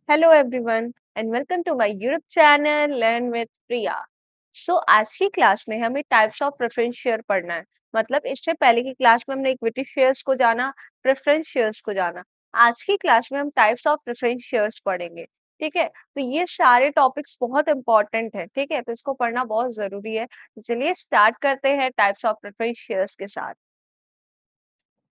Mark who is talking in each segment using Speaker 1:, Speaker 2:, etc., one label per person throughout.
Speaker 1: Hello everyone and welcome to my YouTube channel learn with Priya. आज की class में हमें टाइप्स ऑफ प्रेफरेंस शेयर पढ़ना है। मतलब इससे पहले की क्लास में हमने इक्विटी शेयर्स को जाना, प्रेफरेंस शेयर्स को जाना। आज की क्लास में हम टाइप्स ऑफ प्रेफरेंस शेयर्स पढ़ेंगे। ठीक है, तो ये सारे टॉपिक्स बहुत इंपॉर्टेंट है। ठीक है, तो इसको पढ़ना बहुत जरूरी है। तो चलिए स्टार्ट करते हैं टाइप्स ऑफ प्रेफरेंस शेयर्स के साथ।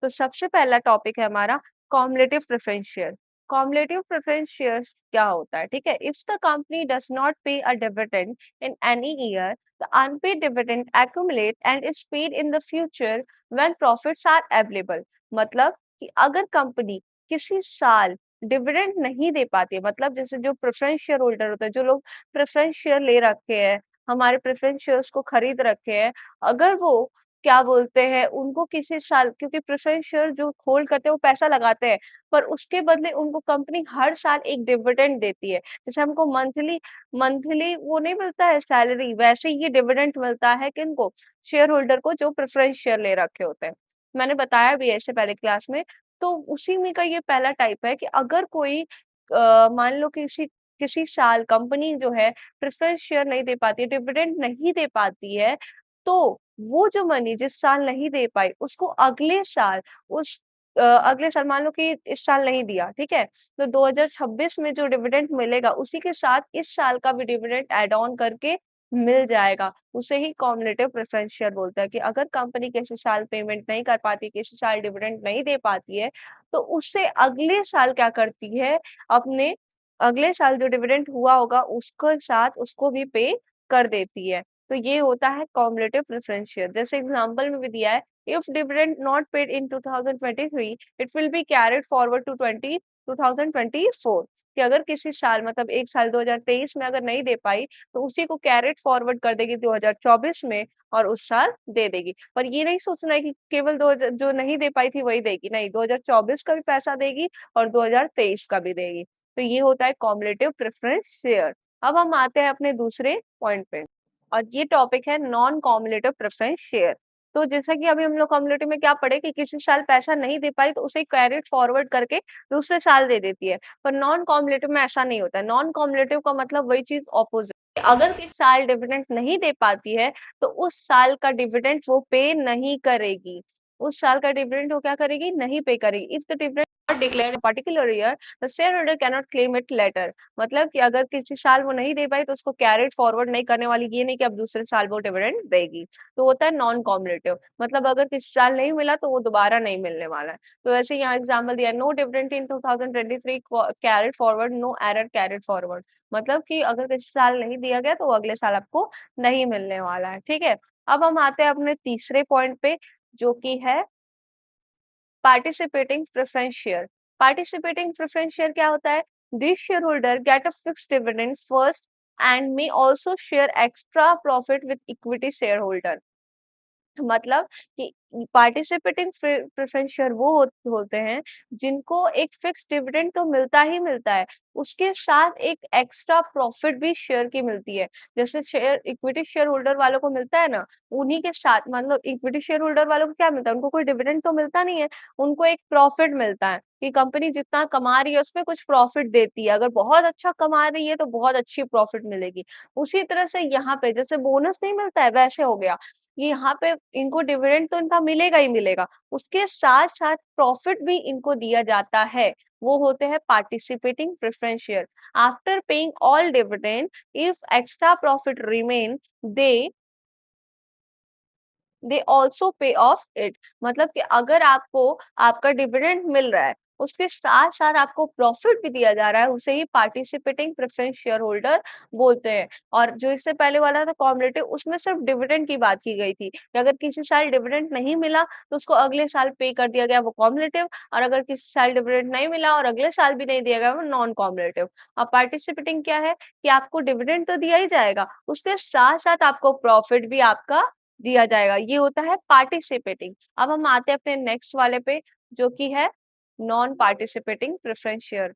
Speaker 1: तो सबसे पहला टॉपिक है हमारा cumulative preference share. Cumulative preference shares क्या होता है? ठीक है, if the company does not pay a dividend in any year, the unpaid dividend accumulate and is paid in the future when profits are available. मतलब कि अगर company किसी साल डिविडेंड नहीं दे पाती है, मतलब जैसे जो प्रेफरेंस शेयर होल्डर होते हैं, जो लोग प्रेफरेंस शेयर ले रखे हैं, हमारे प्रेफरेंस शेयर्स को खरीद रखे हैं, अगर वो क्या बोलते हैं उनको किसी साल, क्योंकि प्रेफरेंस शेयर जो होल्ड करते हैं वो पैसा लगाते हैं, पर उसके बदले उनको कंपनी हर साल एक डिविडेंड देती है। जैसे हमको मंथली मंथली वो नहीं मिलता है सैलरी, वैसे ही ये डिविडेंड मिलता है किनको? शेयर होल्डर को, जो प्रेफरेंस शेयर ले रखे होते हैं। मैंने बताया भी है इससे पहले क्लास में। तो उसी में का ये पहला टाइप है कि अगर कोई मान लो किसी किसी साल कंपनी जो है प्रेफरेंस शेयर नहीं दे पाती है, डिविडेंड नहीं दे पाती है, तो वो जो मनी जिस साल नहीं दे पाई उसको अगले साल, उस अगले साल मान लो कि इस साल नहीं दिया, ठीक है, तो 2026 में जो डिविडेंड मिलेगा उसी के साथ इस साल का भी डिविडेंड ऐड ऑन करके मिल जाएगा। उसे ही कॉम्युलेटिव प्रेफरेंस शेयर बोलते हैं कि अगर कंपनी किसी साल पेमेंट नहीं कर पाती, किसी साल डिविडेंड नहीं दे पाती है, तो उससे अगले साल क्या करती है, अपने अगले साल जो डिविडेंड हुआ होगा उसके साथ उसको भी पे कर देती है। तो ये होता है कॉम्युलेटिव प्रेफरेंस शेयर। जैसे एग्जांपल में भी दिया है, if dividend not paid in 2023 it will be carried forward to 2024। कि अगर किसी साल, मतलब एक साल 2023 में अगर नहीं दे पाई, तो उसी को कैरेट फॉरवर्ड कर देगी 2024 में, और उस साल दे देगी। पर ये नहीं सोचना है कि केवल दो जो नहीं दे पाई थी वही देगी, नहीं, 2024 का भी पैसा देगी और 2023 का भी देगी। तो ये होता है कॉम्युलेटिव प्रेफरेंस शेयर। अब हम आते हैं अपने दूसरे पॉइंट पे, और ये टॉपिक है नॉन कॉम्युलेटिव प्रेफरेंस शेयर। तो जैसा कि अभी हम लोग कॉम्युलेटिव में क्या पढ़े कि किसी साल पैसा नहीं दे पाई तो उसे कैरेट फॉरवर्ड करके दूसरे साल दे देती है, पर नॉन कॉम्युलेटिव में ऐसा नहीं होता है। नॉन कॉम्युलेटिव का मतलब वही चीज ऑपोजिट, अगर किस साल डिविडेंड नहीं दे पाती है तो उस साल का डिविडेंड वो पे नहीं करेगी। उस साल का डिविडेंड वो क्या करेगी? नहीं पे करेगी। If the dividend not declared in particular year, the share holder can not claim it later. मतलब कि अगर किसी साल वो नहीं दे पाई तो उसको कैरेट फॉरवर्ड नहीं करने वाली, ये नहीं कि अब दूसरे साल वो डिविडेंड देगी। तो होता है नॉन कॉम्युलेटिव, मतलब अगर किसी साल नहीं मिला तो वो दोबारा नहीं मिलने वाला है। तो ऐसे यहाँ एग्जांपल दिया, no dividend in 2023 carried forward, no arrear carried forward. मतलब कि अगर किसी साल नहीं दिया गया तो वो अगले साल आपको नहीं मिलने वाला है। ठीक है, अब हम आते हैं अपने तीसरे पॉइंट पे, जो कि है participating preference share. Participating preference share क्या होता है? This share holder get a fixed dividend first and may also share extra profit with equity share holder. मतलब कि पार्टिसिपेटिंग प्रेफरेंस शेयर वो होते हैं जिनको एक फिक्स डिविडेंड तो मिलता ही मिलता है, उसके साथ एक एक्स्ट्रा प्रॉफिट भी शेयर की मिलती है। जैसे शेयर इक्विटी शेयर होल्डर वालों को मिलता है ना, उन्हीं के साथ, मतलब इक्विटी शेयर होल्डर वालों को क्या मिलता है? उनको कोई डिविडेंड तो मिलता नहीं है, उनको एक प्रॉफिट मिलता है कि कंपनी जितना कमा रही है उसमें कुछ प्रॉफिट देती है। अगर बहुत अच्छा कमा रही है तो बहुत अच्छी प्रॉफिट मिलेगी। उसी तरह से यहाँ पे जैसे बोनस नहीं मिलता है, वैसे हो गया कि यहाँ पे इनको डिविडेंड तो इनका मिलेगा ही मिलेगा, उसके साथ साथ प्रॉफिट भी इनको दिया जाता है। वो होते हैं participating preference share. After paying all dividend, if extra profit remain, they they also पे ऑफ इट। मतलब कि अगर आपको आपका डिविडेंड मिल रहा है, उसके साथ साथ आपको प्रॉफिट भी दिया जा रहा है, उसे ही पार्टिसिपेटिंग प्रेफरेंस शेयर होल्डर बोलते हैं। और जो इससे पहले वाला था कॉम्युलेटिव, उसमें सिर्फ डिविडेंड की बात की गई थी कि अगर किसी साल डिविडेंड नहीं मिला तो उसको अगले साल पे कर दिया गया, वो कॉम्युलेटिव। और अगर किसी साल डिविडेंड नहीं मिला और अगले साल भी नहीं दिया गया, वो नॉन कॉम्युलेटिव। अब पार्टिसिपेटिंग क्या है कि आपको डिविडेंड तो दिया ही जाएगा, उसके साथ साथ आपको प्रॉफिट भी आपका दिया जाएगा। ये होता है पार्टिसिपेटिंग। अब हम आते हैं अपने नेक्स्ट वाले पे, जो कि है non participating preference share.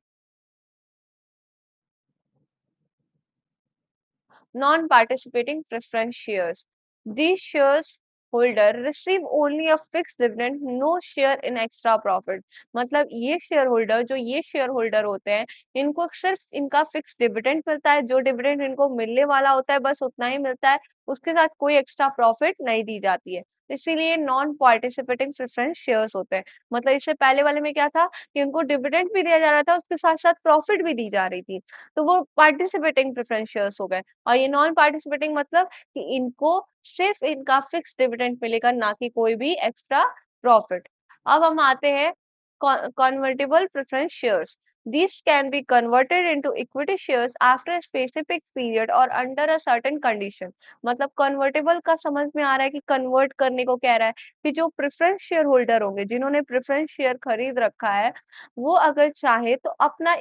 Speaker 1: Non participating preference shares, these shares holder receive only a fixed dividend, no share in extra profit. मतलब ये शेयर होल्डर, जो ये शेयर होल्डर होते हैं, इनको सिर्फ इनका फिक्स डिविडेंड मिलता है, जो डिविडेंड इनको मिलने वाला होता है बस उतना ही मिलता है, उसके साथ कोई एक्स्ट्रा प्रॉफिट नहीं दी जाती है। इसीलिए नॉन पार्टिसिपेटिंग प्रेफरेंस शेयर्स होते हैं। मतलब इससे पहले वाले में क्या था कि उनको डिविडेंड भी दिया जा रहा था, उसके साथ साथ प्रॉफिट भी दी जा रही थी, तो वो पार्टिसिपेटिंग प्रेफरेंस शेयर्स हो गए। और ये नॉन पार्टिसिपेटिंग मतलब कि इनको सिर्फ इनका फिक्स डिविडेंड मिलेगा, ना कि कोई भी एक्स्ट्रा प्रॉफिट। अब हम आते हैं convertible preference shares. These can be converted into equity shares after a specific period or under a certain condition। मतलब कन्वर्टेबल का समझ में आ रहा है कि कन्वर्ट करने को कह रहा है कि जो प्रेफरेंस शेयर होल्डर होंगे, जिन्होंने प्रेफरेंस शेयर खरीद रखा है, वो अगर चाहे तो अपना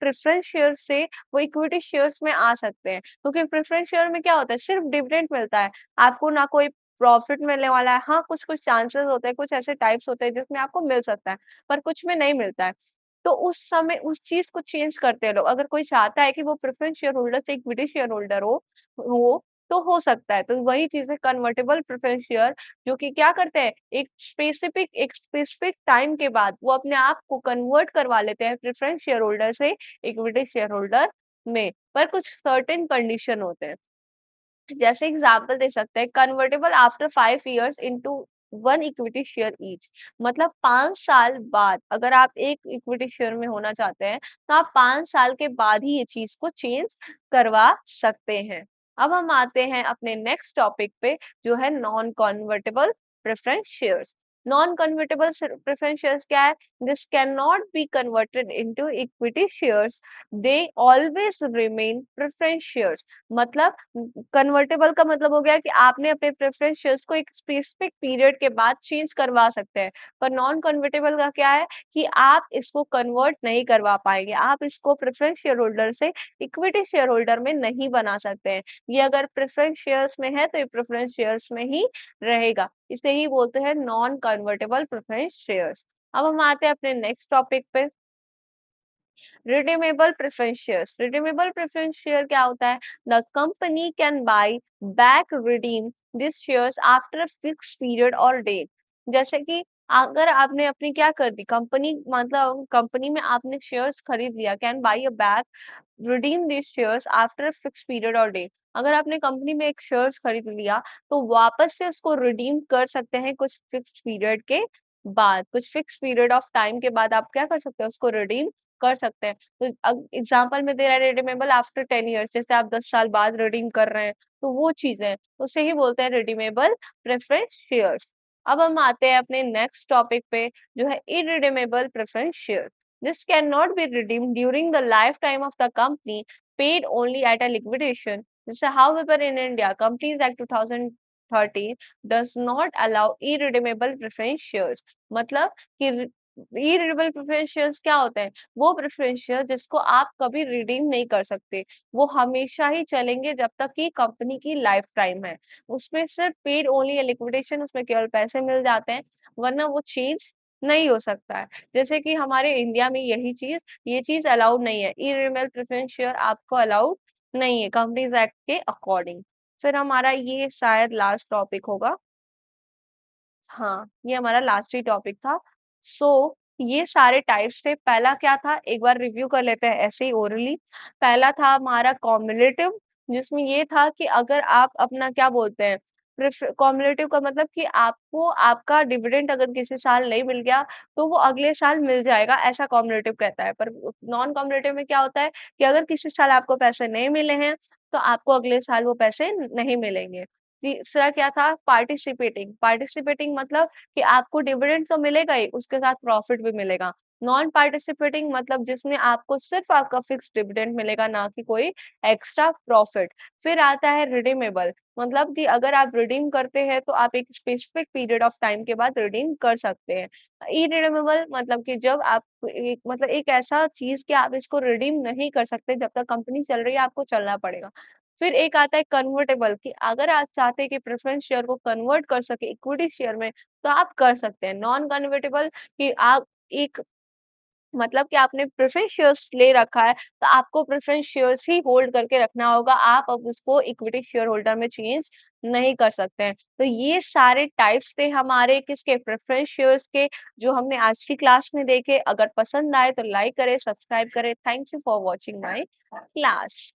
Speaker 1: प्रेफरेंस शेयर से वो इक्विटी शेयर्स में आ सकते हैं, क्योंकि प्रेफरेंस शेयर में क्या होता है, सिर्फ डिविडेंड मिलता है, आपको ना कोई प्रॉफिट मिलने वाला है। हाँ, कुछ कुछ चांसेस होते हैं, कुछ ऐसे टाइप्स होते हैं जिसमें आपको मिल सकता है, पर कुछ में नहीं मिलता है। तो उस समय उस चीज को चेंज करते हैं लोग। अगर कोई चाहता है कि वो प्रेफरेंस शेयर होल्डर से इक्विटी शेयर होल्डर हो तो हो सकता है। तो वही चीज है कन्वर्टेबल प्रेफरेंस शेयर, जो कि क्या करते हैं, एक स्पेसिफिक टाइम के बाद वो अपने आप को कन्वर्ट करवा लेते हैं प्रेफरेंस शेयर होल्डर से इक्विटी शेयर होल्डर में, पर कुछ सर्टेन कंडीशन होते हैं। जैसे एग्जाम्पल दे सकते हैं, convertible after 5 years into one equity share each. मतलब 5 साल बाद अगर आप एक इक्विटी शेयर में होना चाहते हैं, तो आप 5 साल के बाद ही ये चीज को चेंज करवा सकते हैं। अब हम आते हैं अपने नेक्स्ट टॉपिक पे, जो है non convertible preference shares. Non convertible preference shares क्या है? This can not be converted into equity shares, they always remain preference shares. मतलब कन्वर्टेबल का मतलब हो गया कि आपने अपने प्रेफरेंस शेयर्स को एक स्पेसिफिक पीरियड के बाद चेंज करवा सकते हैं, पर नॉन कन्वर्टेबल का क्या है कि आप इसको कन्वर्ट नहीं करवा पाएंगे, आप इसको प्रेफरेंस शेयर होल्डर से इक्विटी शेयर होल्डर में नहीं बना सकते हैं। ये अगर प्रेफरेंस शेयर्स में है तो ये प्रेफरेंस शेयर्स में ही रहेगा, इसे ही बोलते हैं नॉन कन्वर्टेबल प्रेफरेंस शेयर्स। अब हम आते हैं अपने नेक्स्ट टॉपिक पे, redeemable preference shares। redeemable preference share क्या होता है? The company can buy back redeem these shares after a fixed period or date। जैसे कि अगर आपने अपनी क्या कर दी, कंपनी मतलब कंपनी में आपने शेयर्स खरीद लिया, can buy a back redeem this shares after fix period और डे। अगर आपने कंपनी में एक शेयर्स खरीद लिया तो वापस से उसको रिडीम कर सकते हैं कुछ फिक्स पीरियड के बाद, कुछ फिक्स पीरियड ऑफ टाइम के बाद आप क्या कर सकते हैं, उसको रिडीम कर सकते हैं। तो एग्जाम्पल में दे रहा है रिडीमेबल आफ्टर 10 years, जैसे आप 10 साल बाद रिडीम कर रहे हैं, तो वो चीजें उसे ही बोलते हैं रिडीमेबल प्रेफरेंस शेयर्स। अब हम आते हैं अपने नेक्स्ट टॉपिक पे, जो है irredeemable preference share. This cannot be redeemed during the lifetime of the company, paid only at a liquidation. So, however, in India, Companies Act 2013 does not allow irredeemable preference shares। मतलब कि irredeemable preference shares क्या होते हैं? वो preference share जिसको आप कभी redeem नहीं कर सकते, वो हमेशा ही चलेंगे जब तक कि कंपनी की लाइफ टाइम है। उसमें सिर्फ पेड ओनली लिक्विडेशन, उसमें केवल पैसे मिल जाते हैं, वरना वो चेंज नहीं हो सकता है। जैसे कि हमारे इंडिया में ये चीज अलाउड नहीं है, इरिडेमेबल प्रेफरेंस शेयर आपको अलाउड नहीं है कंपनीज एक्ट के अकॉर्डिंग। फिर हमारा ये शायद लास्ट टॉपिक होगा। हाँ, ये हमारा लास्ट ही टॉपिक था। सो ये सारे टाइप्स थे। पहला क्या था, एक बार रिव्यू कर लेते हैं ऐसे ही ओरली। पहला था हमारा कॉम्युलेटिव, जिसमें ये था कि अगर आप अपना क्या बोलते हैं, कॉम्युलेटिव का मतलब कि आपको आपका डिविडेंड अगर किसी साल नहीं मिल गया तो वो अगले साल मिल जाएगा, ऐसा कॉम्युलेटिव कहता है। पर नॉन कॉम्युलेटिव में क्या होता है कि अगर किसी साल आपको पैसे नहीं मिले हैं तो आपको अगले साल वो पैसे नहीं मिलेंगे। तीसरा क्या था, पार्टिसिपेटिंग। पार्टिसिपेटिंग मतलब कि आपको डिविडेंड तो मिलेगा ही, उसके साथ प्रॉफिट भी मिलेगा। नॉन पार्टिसिपेटिंग मतलब जिसमें आपको सिर्फ आपका फिक्स डिविडेंड मिलेगा, ना कि कोई एक्स्ट्रा प्रॉफिट। फिर आता है रिडीमेबल, मतलब कि अगर आप रिडीम करते हैं तो आप एक स्पेसिफिक पीरियड ऑफ टाइम के बाद रिडीम कर सकते हैं। इरिडीमेबल मतलब कि जब आप एक मतलब एक ऐसा चीज कि आप इसको रिडीम नहीं कर सकते, जब तक कंपनी चल रही है आपको चलना पड़ेगा। फिर एक आता है कन्वर्टेबल, कि अगर आप चाहते हैं कि प्रेफरेंस शेयर को कन्वर्ट कर सके इक्विटी शेयर में तो आप कर सकते हैं। नॉन कन्वर्टेबल कि आप एक मतलब कि आपने प्रेफ़रेंस शेयर्स ले रखा है, तो आपको प्रेफ़रेंस शेयर्स ही होल्ड करके रखना होगा, आप अब उसको इक्विटी शेयर होल्डर में चेंज नहीं कर सकते हैं। तो ये सारे टाइप्स थे हमारे किसके प्रेफ़रेंस शेयर्स के, जो हमने आज की क्लास में देखे। अगर पसंद आए तो लाइक करें, सब्सक्राइब करें। Thank you for watching my class.